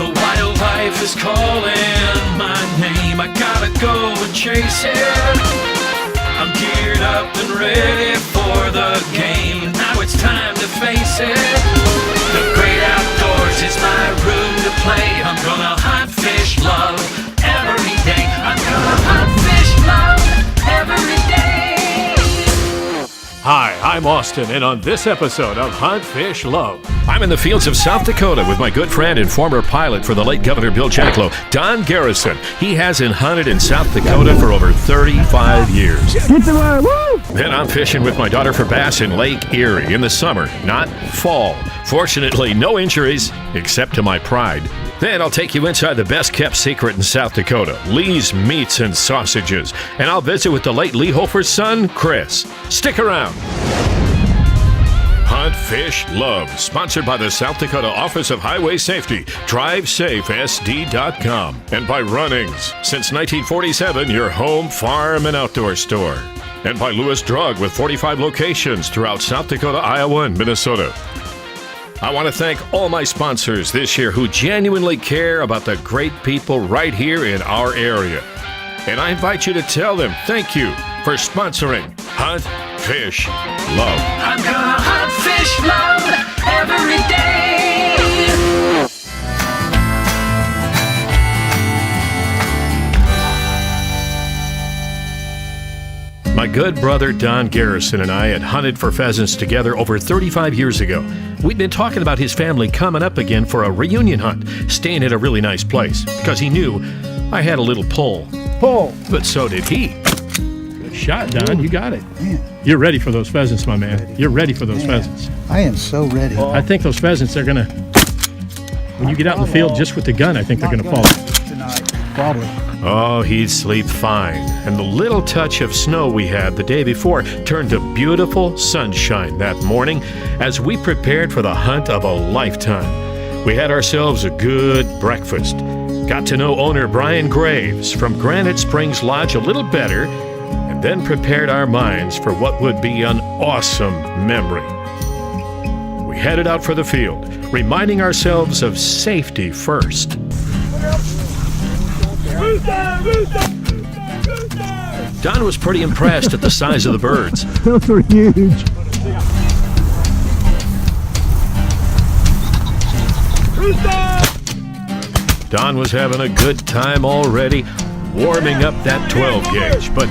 The wildlife is calling my name. I gotta go and chase it. I'm geared up and ready for the game. Now it's time to face it. The great outdoors is my room to play. I'm gonna hunt, fish, love every day. I'm gonna hunt, fish, love every day. Hi, I'm Austin, and on this episode of Hunt, Fish, Love, I'm in the fields of South Dakota with my good friend and former pilot for the late Governor Bill Janklow, Don Garrison. He hasn't hunted in South Dakota for over 35 years. Then I'm fishing with my daughter for bass in Lake Erie in the summer, not fall. Fortunately, no injuries, except to my pride. Then I'll take you inside the best-kept secret in South Dakota, Lee's Meats and Sausages, and I'll visit with the late Lee Hofer's son, Chris. Stick around. Hunt, Fish, Love, sponsored by the South Dakota Office of Highway Safety, DriveSafeSD.com, and by Runnings, since 1947, your home, farm, and outdoor store. And by Lewis Drug, with 45 locations throughout South Dakota, Iowa, and Minnesota. I want to thank all my sponsors this year who genuinely care about the great people right here in our area. And I invite you to tell them thank you for sponsoring Hunt, Fish, Love. I'm gonna hunt, fish, love every day. My good brother Don Garrison and I had hunted for pheasants together over 35 years ago. We'd been talking about his family coming up again for a reunion hunt, staying at a really nice place, because he knew I had a little pull. But so did he. Good shot, Don. You got it. Man. You're ready for those pheasants, my man. You're ready for those pheasants. I am so ready. I think those pheasants are going to, when you get out in the field just with the gun, I think they're going to fall. Tonight, probably. Oh, he'd sleep fine. And the little touch of snow we had the day before turned to beautiful sunshine that morning as we prepared for the hunt of a lifetime. We had ourselves a good breakfast. Got to know owner Brian Graves from Granite Springs Lodge a little better, and then prepared our minds for what would be an awesome memory. We headed out for the field, reminding ourselves of safety first. Don was pretty impressed at the size of the birds. Those are huge. Don was having a good time already, warming up that 12 gauge, but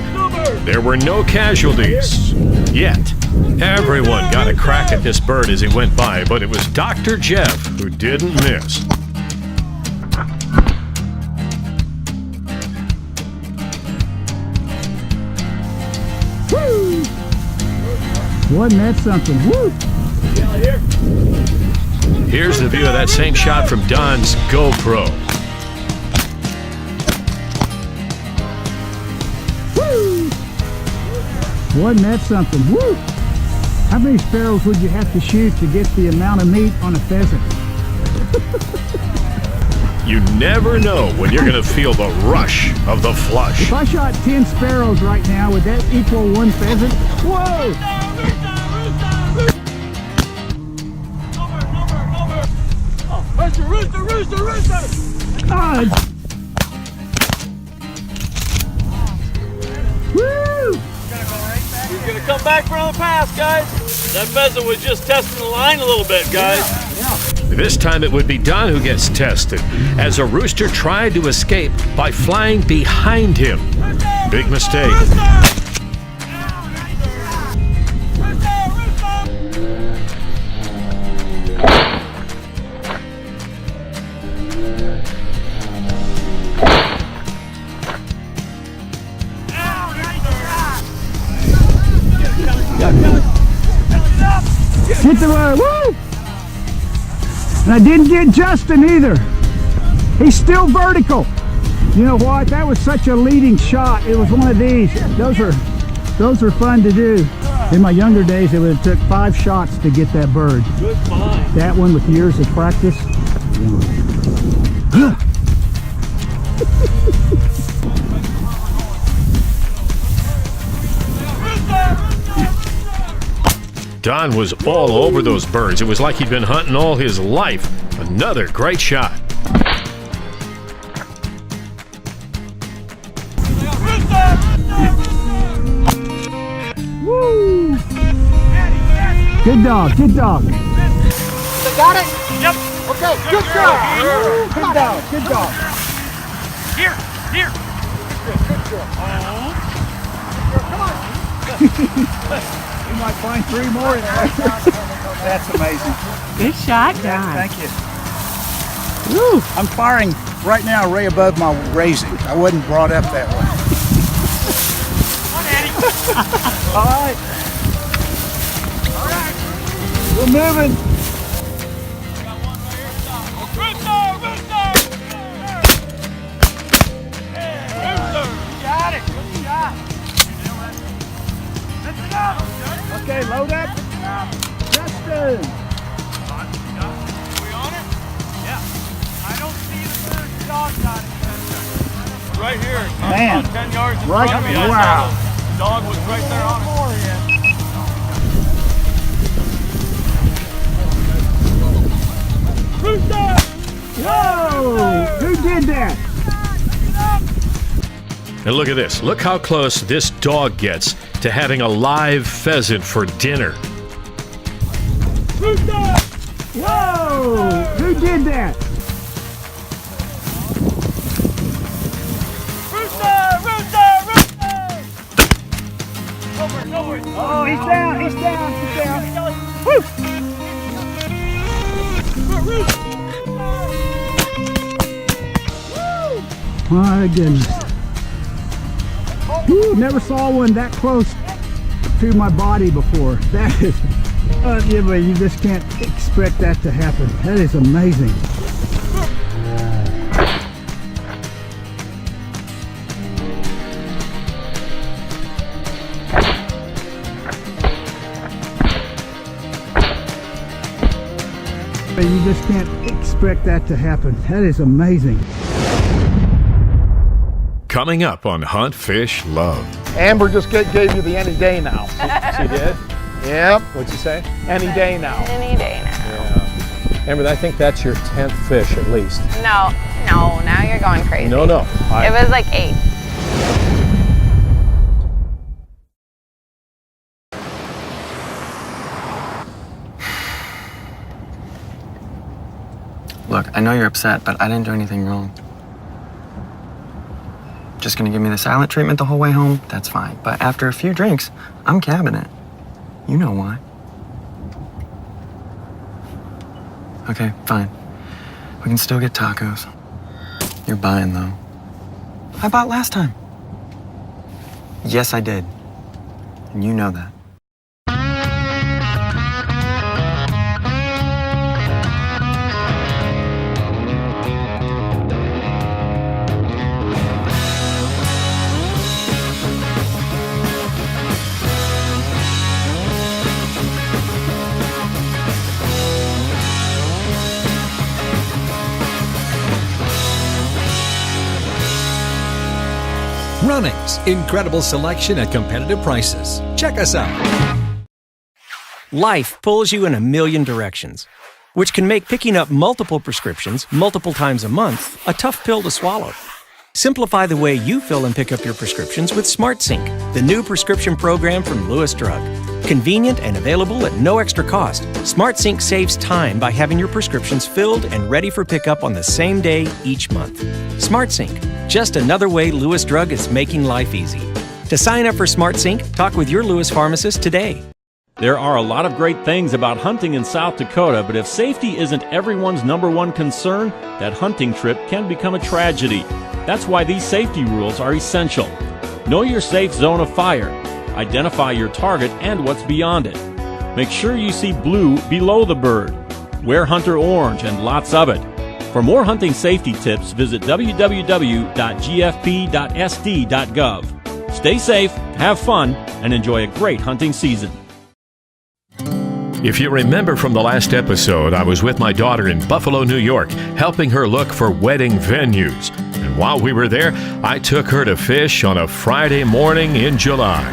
there were no casualties yet. Everyone got a crack at this bird as he went by, but it was Dr. Jeff who didn't miss. Wasn't that something? Woo! Here's the view of that same shot from Don's GoPro. Woo! Wasn't that something? Woo! How many sparrows would you have to shoot to get the amount of meat on a pheasant? You never know when you're going to feel the rush of the flush. If I shot 10 sparrows right now, would that equal one pheasant? Whoa! Rooster! Ah! Woo! He's gonna come back for another pass, guys. That pheasant was just testing the line a little bit, guys. This time it would be Don who gets tested, as a rooster tried to escape by flying behind him. Big mistake. Hit the wire, woo! And I didn't get Justin either. He's still vertical. You know what? That was such a leading shot. It was one of these. Those are fun to do. In my younger days, it would have took 5 shots to get that bird. Good find. That one with years of practice. Don was all over those birds. It was like he'd been hunting all his life. Another great shot. Good dog, good dog. You got it? Yep. Okay, good job. Good dog, good dog. Here. You might find 3 more in there. That's amazing. Good shot, Don. Thank you. Woo! I'm firing right now right above my raising. I wasn't brought up that way. All right. We're moving. Okay, load up. Justin. We on it? Yeah. I don't see the bird. The dog got it. Right here. Man. About 10 yards in Right. front of me. I Wow. saw the dog was right there on it. Whoa! Who did that? And look at this. Look how close this dog gets to having a live pheasant for dinner. Whoa! Who did that? Oh, he's down, he's down, he's down. Woo! My goodness. Woo, never saw one that close to my body before. That is, yeah, but you just can't expect that to happen. That is amazing. But you just can't expect that to happen. That is amazing. Coming up on Hunt, Fish, Love. Amber just gave you the any day now. She did? Yep. What'd you say? Any day now. Any day now. Yeah. Amber, I think that's your 10th fish at least. No, now you're going crazy. No. It was like 8. Look, I know you're upset, but I didn't do anything wrong. Just gonna give me the silent treatment the whole way home? That's fine. But after a few drinks, I'm cabbing it. You know why. Okay, fine. We can still get tacos. You're buying, though. I bought last time. Yes, I did. And you know that. Runnings, incredible selection at competitive prices. Check us out. Life pulls you in a million directions, which can make picking up multiple prescriptions multiple times a month a tough pill to swallow. Simplify the way you fill and pick up your prescriptions with SmartSync, the new prescription program from Lewis Drug. Convenient and available at no extra cost, SmartSync saves time by having your prescriptions filled and ready for pickup on the same day each month. SmartSync, just another way Lewis Drug is making life easy. To sign up for SmartSync, talk with your Lewis pharmacist today. There are a lot of great things about hunting in South Dakota, but if safety isn't everyone's #1 concern, that hunting trip can become a tragedy. That's why these safety rules are essential. Know your safe zone of fire. Identify your target and what's beyond it. Make sure you see blue below the bird. Wear hunter orange and lots of it. For more hunting safety tips, visit www.gfp.sd.gov. Stay safe, have fun, and enjoy a great hunting season. If you remember from the last episode, I was with my daughter in Buffalo, New York, helping her look for wedding venues. And while we were there, I took her to fish on a Friday morning in July.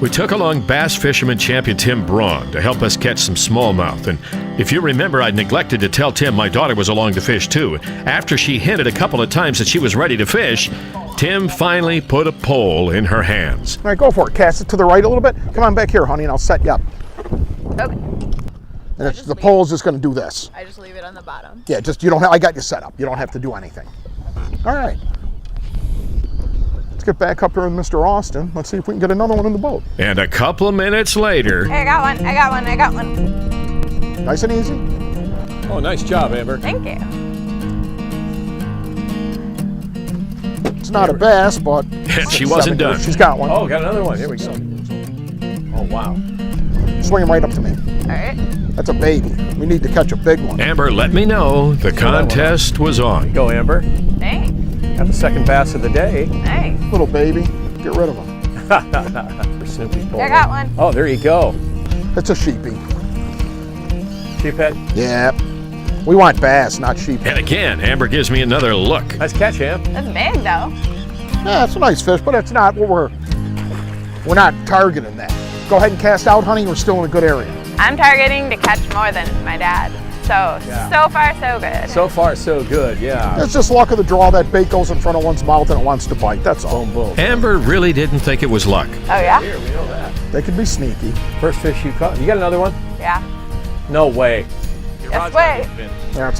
We took along bass fisherman champion Tim Braun to help us catch some smallmouth. And if you remember, I neglected to tell Tim my daughter was along to fish too. After she hinted a couple of times that she was ready to fish, Tim finally put a pole in her hands. All right, go for it. Cast it to the right a little bit. Come on back here, honey, and I'll set you up. Okay. And it's, the pole's just going to do this. I just leave it on the bottom. Yeah, just you don't have. I got you set up. You don't have to do anything. All right. Let's get back up here with Mr. Austin. Let's see if we can get another one in the boat. And a couple of minutes later. Hey, I got one. I got one. I got one. Nice and easy. Oh, nice job, Amber. Thank you. It's not a bass, but And she wasn't done. She's got one. Oh, got another one. Here we go. Oh, wow. Swing him right up to me. All right. That's a baby. We need to catch a big one. Amber, let me know the contest was on. Go, Amber. Thanks. Got the second bass of the day. Thanks. Little baby. Get rid of him. For Snoopy. I got one. Oh, there you go. It's a sheepy. Sheephead. Yeah. We want bass, not sheep. And again, Amber gives me another look. Nice catch, Am. That's big though. Yeah, it's a nice fish, but it's not what we're not targeting that. Go ahead and cast out, honey. We're still in a good area. I'm targeting to catch more than my dad. So far so good. So far, so good. Yeah. It's just luck of the draw. That bait goes in front of one's mouth and it wants to bite. That's all. Boom, boom. Amber really didn't think it was luck. Oh yeah? Here, we know that. They can be sneaky. First fish you caught. You got another one? Yeah. No way. Yes, wait. Yeah,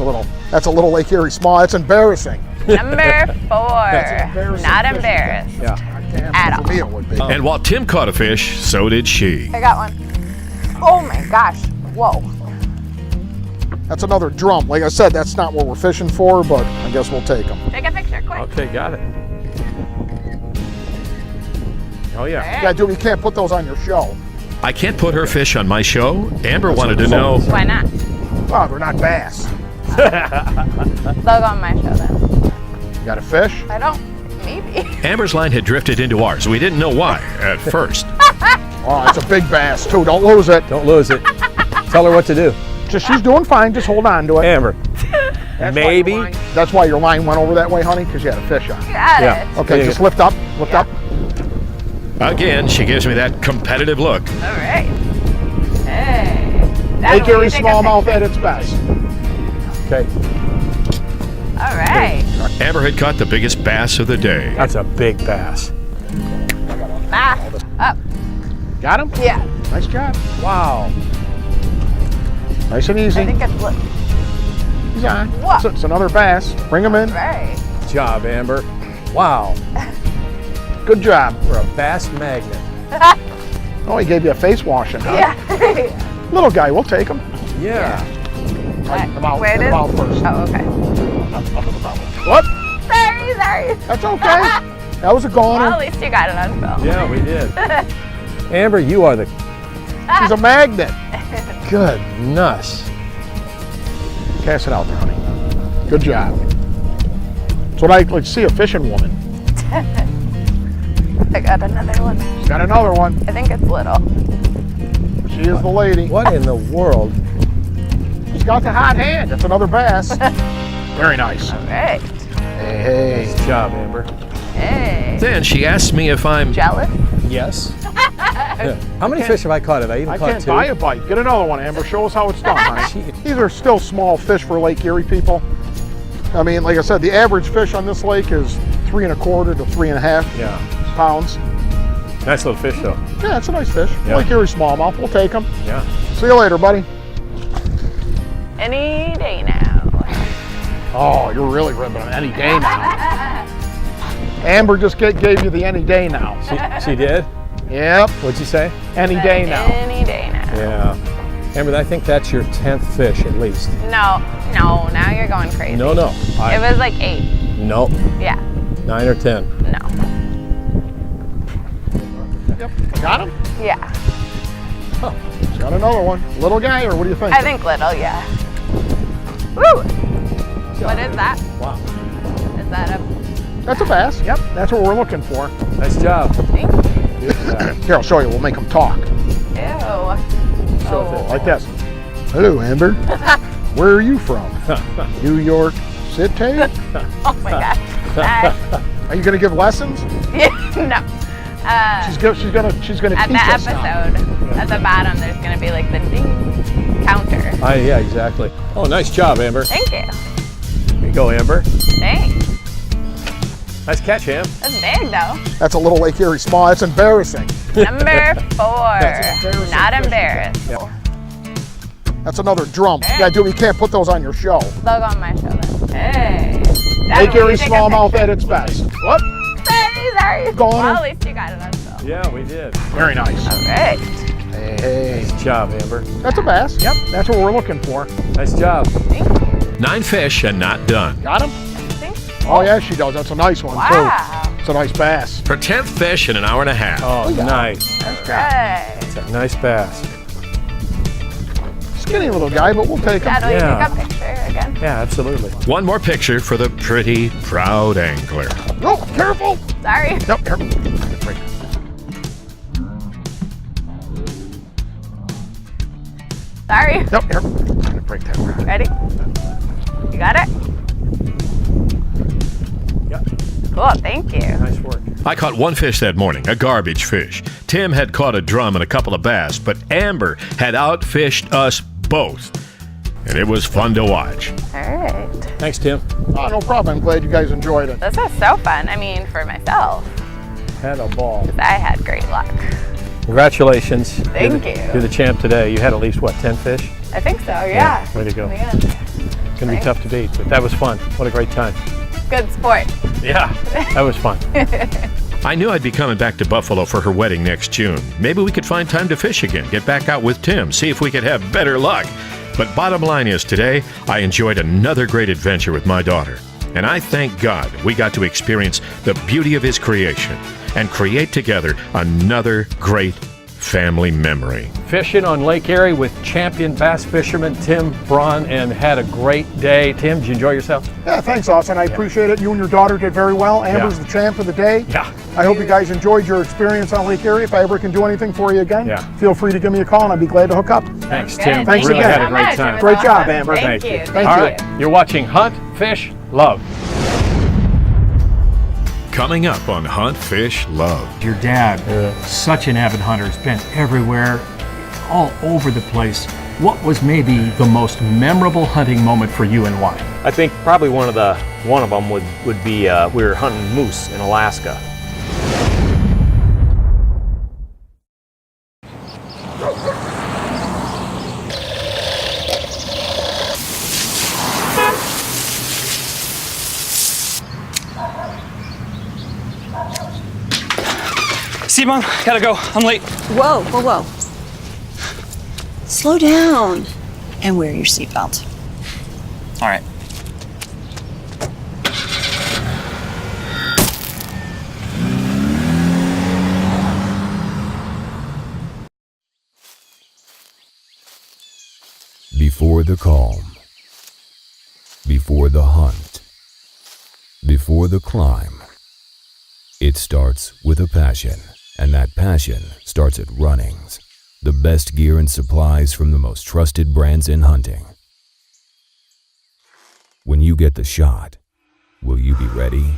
that's a little Lake Erie small. It's embarrassing. Number 4. embarrassing Not fish. embarrassed. Yeah. At For me, all. it would be. And while Tim caught a fish, so did she. I got one. Oh my gosh. Whoa. That's another drum. Like I said, that's not what we're fishing for, but I guess we'll take them. Take a picture quick. Okay, got it. Oh, yeah. Yeah, dude, you can't put those on your show. I can't put her fish on my show. Amber wanted to know. Why not? Oh, they're not bass. They'll go on my show then. You got a fish? I don't. Maybe. Amber's line had drifted into ours. We didn't know why at first. Oh, it's a big bass, too. Don't lose it. Don't lose it. Tell her what to do. She's doing fine. Just hold on to it. Amber. That's Maybe. That's why your line went over that way, honey, because you had a fish on. Got Yeah. it. Okay, Yeah. just lift up. Lift up. Again, she gives me that competitive look. All right. Hey. Lake Erie smallmouth at its best. Okay. All right. Amber had caught the biggest bass of the day. That's a big bass. Back up. Got him? Yeah. Nice job. Wow. Nice and easy. I think it's lit. He's on. Whoa. It's another bass. Bring him in. Right. Good job, Amber. Wow. Good job. We're a bass magnet. Oh, he gave you a face washing, huh? Yeah. Little guy, we'll take him. Yeah. Right in the mouth, Where in it the is? mouth first. Oh, okay. Up in the mouth. What? Sorry. That's okay. That was a goner. Well, at least you got it on film. Yeah, we did. Amber, you are the She's a magnet. goodness. Cast it out there, honey. Good job. That's what I like to see, a fishing woman. I got another one. She's got another one. I think it's little. She is the lady. What in the world? She's got the hot hand. That's another bass. Very nice. All right. Hey, Good job, Amber. Hey. Then she asked me if I'm Jealous? Yes. Yeah. How many fish have I caught? Have I even I caught can't two? buy a bite. Get another one, Amber. Show us how it's done, honey. These are still small fish for Lake Erie people. I mean, like I said, the average fish on this lake is 3 1/4 to 3 1/2 Yeah. pounds. Nice little fish, though. Yeah, it's a nice fish. Yeah. Lake Erie smallmouth. We'll take them. Yeah. See you later, buddy. Any day now. Oh, you're really ripping it any day now. Amber just gave you the any day now. She did? Yep, What'd you say? any day now. Any day now. Yeah. Amber, I think that's your 10th fish at least. No, now you're going crazy. No. It was like 8. No. Yeah. 9 or 10. No. Yep, got him. Yeah. She's got another one. Little guy, or what do you think? I think little, yeah. Woo! What is that? Wow. Is that a... That's a bass. Yep, that's what we're looking for. Nice job. Thank you. Good job. Here, I'll show you. We'll make them talk. Ew. Show it. Like this. Hello, Amber. Where are you from? New York City? Oh my gosh. Are you going to give lessons? No. She's gonna At teach the us now. episode, at the bottom, there's going to be like the ding counter. Yeah, exactly. Oh, nice job, Amber. Thank you. Here you go, Amber. Thanks. Nice catch, Am. That's big though. That's a little Lake Erie small. It's embarrassing. Number 4. That's embarrassing Not fishing. embarrassed. Yeah. That's another drum. You can't put those on your show. They'll go on my shoulder. Hey. Lake Erie smallmouth at its best. What? Sorry. Go on. Well, at least you got it on film. Yeah, we did. Very nice. All right. Hey. Nice job, Amber. That's a bass. Yep, that's what we're looking for. Nice job. Thank you. 9 fish and not done. Got him? Thanks. Oh, yeah, she does. That's a nice one, Wow. too. It's a nice bass. Her 10th fish in an hour and a half. Oh, nice. Hey. It's a nice bass. Skinny little guy, but we'll take him. Dad, will you Yeah. take a picture again? Yeah, absolutely. One more picture for the pretty, proud angler. No, careful. Sorry. Yep, careful. Sorry. Yep, careful. I'm gonna break that rod. Ready? You got it? Yep. Cool, thank you. Nice work. I caught one fish that morning, a garbage fish. Tim had caught a drum and a couple of bass, but Amber had outfished us both. And it was fun to watch. All right. Thanks, Tim. Oh, no problem. I'm glad you guys enjoyed it. This was so fun. I mean, for myself, Had a ball. 'cause I had great luck. Congratulations. Thank you. You're the champ today. You had at least, what, 10 fish? I think so, yeah. Way to go. Yeah. It's going to be Thanks. tough to beat, but that was fun. What a great time. Good sport. Yeah, that was fun. I knew I'd be coming back to Buffalo for her wedding next June. Maybe we could find time to fish again, get back out with Tim, see if we could have better luck. But bottom line is today, I enjoyed another great adventure with my daughter. And I thank God we got to experience the beauty of His creation and create together another great family memory. Fishing on Lake Erie with champion bass fisherman Tim Braun, and had a great day. Tim, did you enjoy yourself? Yeah, thanks, Austin. I appreciate it. You and your daughter did very well. Amber's the champ of the day. Yeah. I hope you guys enjoyed your experience on Lake Erie. If I ever can do anything for you again, feel free to give me a call and I'd be glad to hook up. Thanks, Good. Tim. Thanks really again. had a so great much. time. It was Great job, awesome. Amber. Thank you. Thank All you. right, you're watching Hunt, Fish, Love. Coming up on Hunt, Fish, Love. Your dad, such an avid hunter, has been everywhere, all over the place. What was maybe the most memorable hunting moment for you and why? I think probably one of them would be we were hunting moose in Alaska. Simon, gotta go. I'm late. Whoa, whoa, whoa. Slow down and wear your seatbelt. All right. Before the calm, before the hunt, before the climb, it starts with a passion, and that passion starts at Runnings, the best gear and supplies from the most trusted brands in hunting. When you get the shot, will you be ready?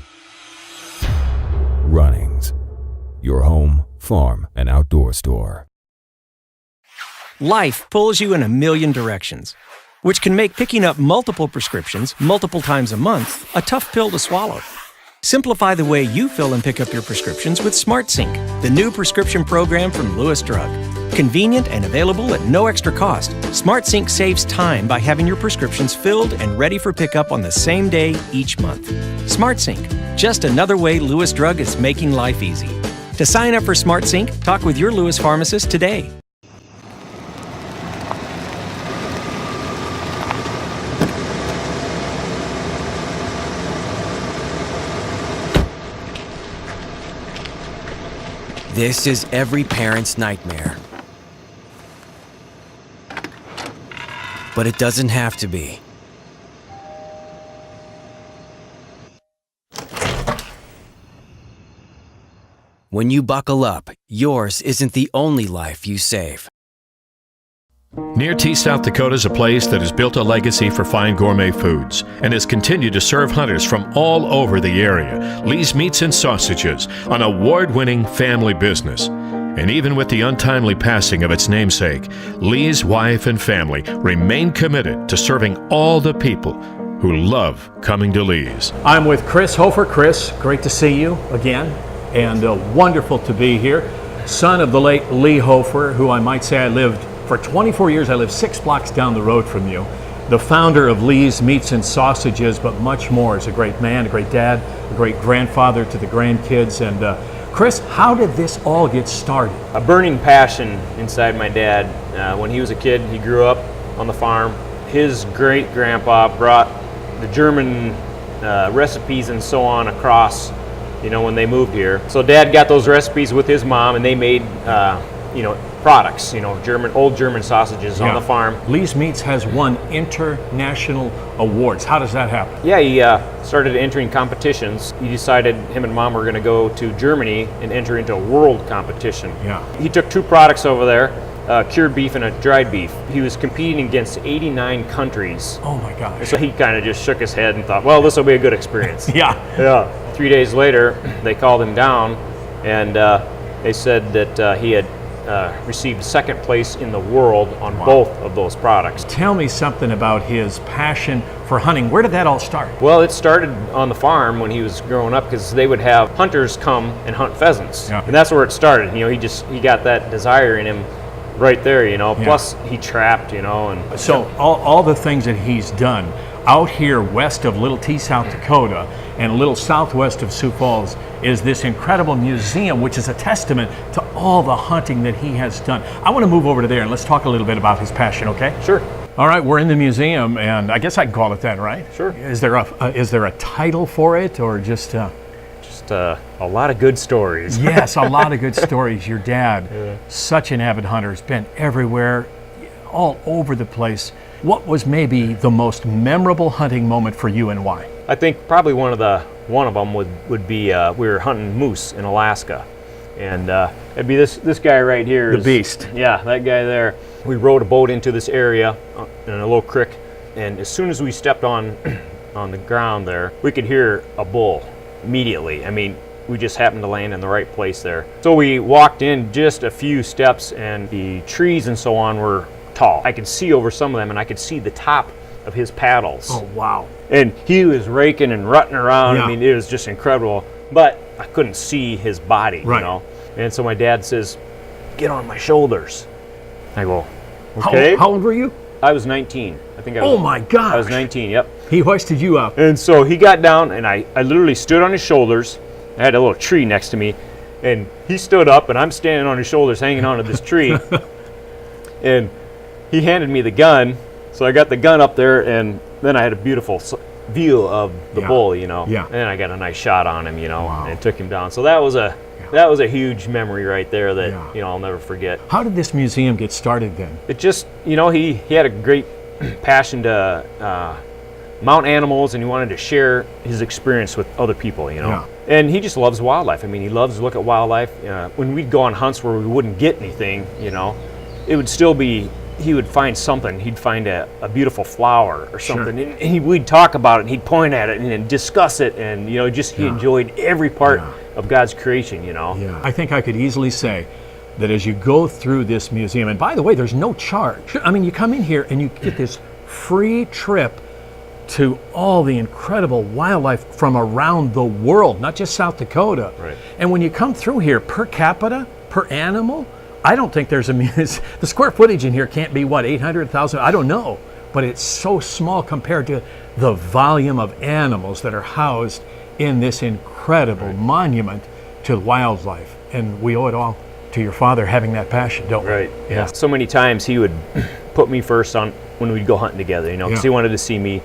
Runnings, your home, farm, and outdoor store. Life pulls you in a million directions, which can make picking up multiple prescriptions multiple times a month a tough pill to swallow. Simplify the way you fill and pick up your prescriptions with SmartSync, the new prescription program from Lewis Drug. Convenient and available at no extra cost, SmartSync saves time by having your prescriptions filled and ready for pickup on the same day each month. SmartSync, just another way Lewis Drug is making life easy. To sign up for SmartSync, talk with your Lewis pharmacist today. This is every parent's nightmare. But it doesn't have to be. When you buckle up, yours isn't the only life you save. Near T, South Dakota is a place that has built a legacy for fine gourmet foods and has continued to serve hunters from all over the area. Lee's Meats and Sausages, an award-winning family business. And even with the untimely passing of its namesake, Lee's wife and family remain committed to serving all the people who love coming to Lee's. I'm with Chris Hofer. Chris, great to see you again, and wonderful to be here. Son of the late Lee Hofer, who I might say I lived For 24 years, I lived 6 blocks down the road from you. The founder of Lee's Meats and Sausages, but much more. He's a great man, a great dad, a great grandfather to the grandkids. And Chris, how did this all get started? A burning passion inside my dad. When he was a kid, he grew up on the farm. His great-grandpa brought the German recipes and so on across, when they moved here. So Dad got those recipes with his mom, and they made, products, old German sausages on the farm. Lee's Meats has won international awards. How does that happen? Yeah, he started entering competitions. He decided him and Mom were going to go to Germany and enter into a world competition. Yeah. He took 2 products over there, cured beef and a dried beef. He was competing against 89 countries. Oh my gosh. So he kind of just shook his head and thought, well, this will be a good experience. Yeah. 3 days later, they called him down, and they said that he had received 2nd place in the world on both of those products. Tell me something about his passion for hunting. Where did that all start? Well, it started on the farm when he was growing up, because they would have hunters come and hunt pheasants. Yeah. And that's where it started. He got that desire in him right there, Plus he trapped, and so all the things that he's done out here west of Little T, South Dakota, and a little southwest of Sioux Falls is this incredible museum, which is a testament to all the hunting that he has done. I want to move over to there and let's talk a little bit about his passion, okay? Sure. All right, we're in the museum, and I guess I can call it that, right? Sure. Is there a title for it, or just a lot of good stories? Yes, a lot of good stories. Your dad, such an avid hunter, has been everywhere, all over the place. What was maybe the most memorable hunting moment for you, and why? I think probably one of them would be we were hunting moose in Alaska, and it'd be this guy right here. The beast. Yeah, that guy there. We rowed a boat into this area in a little creek, and as soon as we stepped on the ground there, we could hear a bull immediately. I mean, we just happened to land in the right place there. So we walked in just a few steps, and the trees and so on were tall. I could see over some of them, and I could see the top of his paddles. Oh, wow. And he was raking and rutting around. Yeah. I mean, it was just incredible. But I couldn't see his body, Right. And so my dad says, "Get on my shoulders." I go, "Okay." How old were you? I was 19. I think I was. Oh my gosh. I was 19, yep. He hoisted you up. And so he got down, and I literally stood on his shoulders. I had a little tree next to me, and he stood up, and I'm standing on his shoulders hanging onto this tree. And he handed me the gun, so I got the gun up there, and then I had a beautiful view of the bull, Yeah. And then I got a nice shot on him, and took him down. So that was a huge memory right there that I'll never forget. How did this museum get started then? It just, he had a great passion to mount animals, and he wanted to share his experience with other people, Yeah. And he just loves wildlife. I mean, he loves to look at wildlife. When we'd go on hunts where we wouldn't get anything, it would still be, he would find something. He'd find a beautiful flower or something, Sure. and we'd talk about it, and he'd point at it and discuss it, and he enjoyed every part of God's creation. Yeah. I think I could easily say that as you go through this museum, and by the way, there's no charge. I mean, you come in here and you get this free trip to all the incredible wildlife from around the world, not just South Dakota. Right. And when you come through here, per capita, per animal, I don't think there's the square footage in here can't be 800,000? I don't know, but it's so small compared to the volume of animals that are housed in this incredible monument to wildlife. And we owe it all to your father having that passion, don't we? Right. Yeah. So many times he would put me first on when we'd go hunting together, because he wanted to see me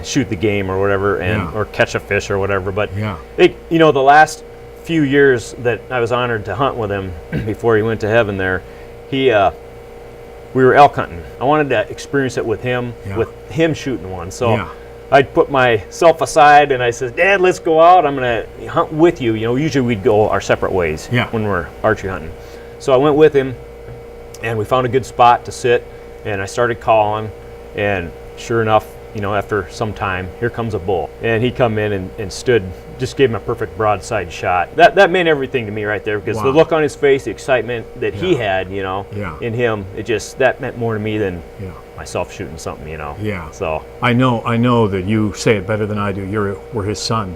shoot the game or whatever, or catch a fish or whatever. But the last few years that I was honored to hunt with him before he went to heaven there, we were elk hunting. I wanted to experience it with him shooting one. So I'd put myself aside and I said, "Dad, let's go out. I'm going to hunt with you." Usually we'd go our separate ways when we're archery hunting. So I went with him, and we found a good spot to sit, and I started calling, and sure enough, after some time, here comes a bull. And he come in and stood, just gave him a perfect broadside shot. That meant everything to me right there, because the look on his face, the excitement that he had, in him, that meant more to me than myself shooting something, Yeah. So I know that you say it better than I do. We're his son.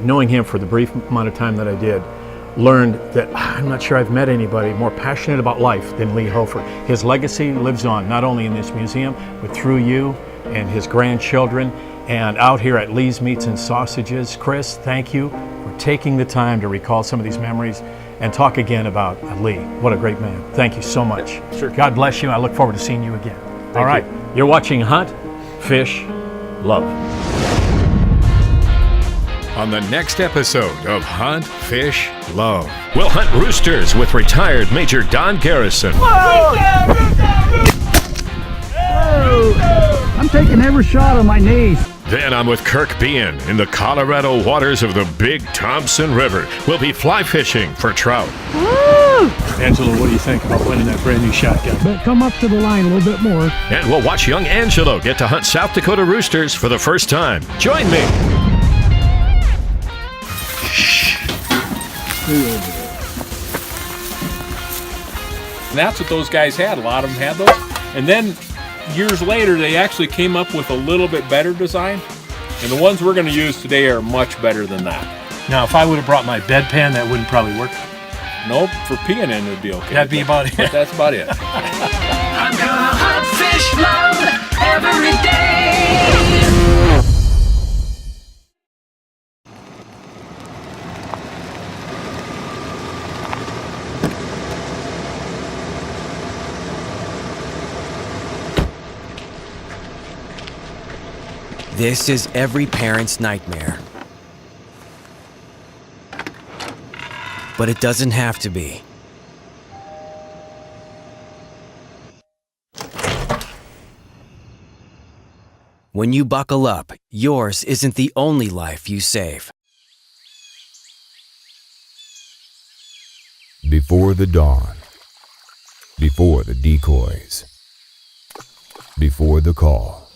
Knowing him for the brief amount of time that I did, learned that I'm not sure I've met anybody more passionate about life than Lee Hofer. His legacy lives on, not only in this museum, but through you and his grandchildren, and out here at Lee's Meats and Sausages. Chris, thank you for taking the time to recall some of these memories and talk again about Lee. What a great man. Thank you so much. Sure. God bless you. I look forward to seeing you again. All right. You're watching Hunt, Fish, Love. On the next episode of Hunt, Fish, Love, we'll hunt roosters with retired Major Don Garrison. Whoa! I'm taking every shot on my knees. Then I'm with Kirk Bean in the Colorado waters of the Big Thompson River. We'll be fly fishing for trout. Woo! Angelo, what do you think about winning that brand new shotgun? But come up to the line a little bit more. And we'll watch young Angelo get to hunt South Dakota roosters for the first time. Join me. And that's what those guys had. A lot of them had those. And then years later, they actually came up with a little bit better design. And the ones we're going to use today are much better than that. Now, if I would have brought my bedpan, that wouldn't probably work. Nope, for peeing in it would be okay. That'd be about it. But that's about it. I'm gonna hunt, fish, love every day. This is every parent's nightmare. But it doesn't have to be. When you buckle up, yours isn't the only life you save. Before the dawn, before the decoys, before the call.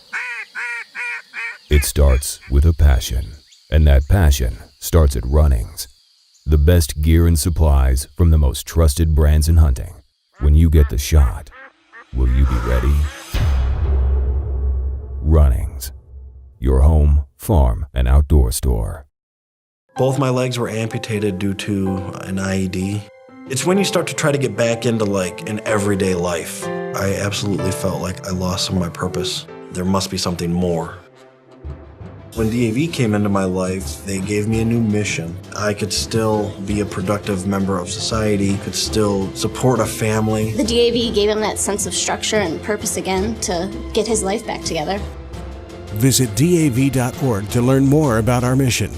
It starts with a passion, and that passion starts at Runnings. The best gear and supplies from the most trusted brands in hunting. When you get the shot, will you be ready? Runnings, your home, farm, and outdoor store. Both my legs were amputated due to an IED. It's when you start to try to get back into like an everyday life. I absolutely felt like I lost some of my purpose. There must be something more. When DAV came into my life, they gave me a new mission. I could still be a productive member of society, could still support a family. The DAV gave him that sense of structure and purpose again to get his life back together. Visit DAV.org to learn more about our mission.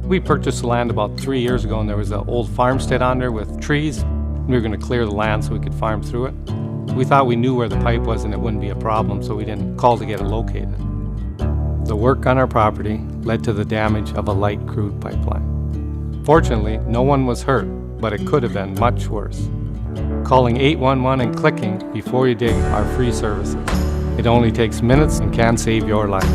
We purchased the land about 3 years ago, and there was an old farmstead on there with trees. We were going to clear the land so we could farm through it. We thought we knew where the pipe was and it wouldn't be a problem, so we didn't call to get it located. The work on our property led to the damage of a light crude pipeline. Fortunately, no one was hurt, but it could have been much worse. Calling 811 and clicking before you dig are free services. It only takes minutes and can save your life.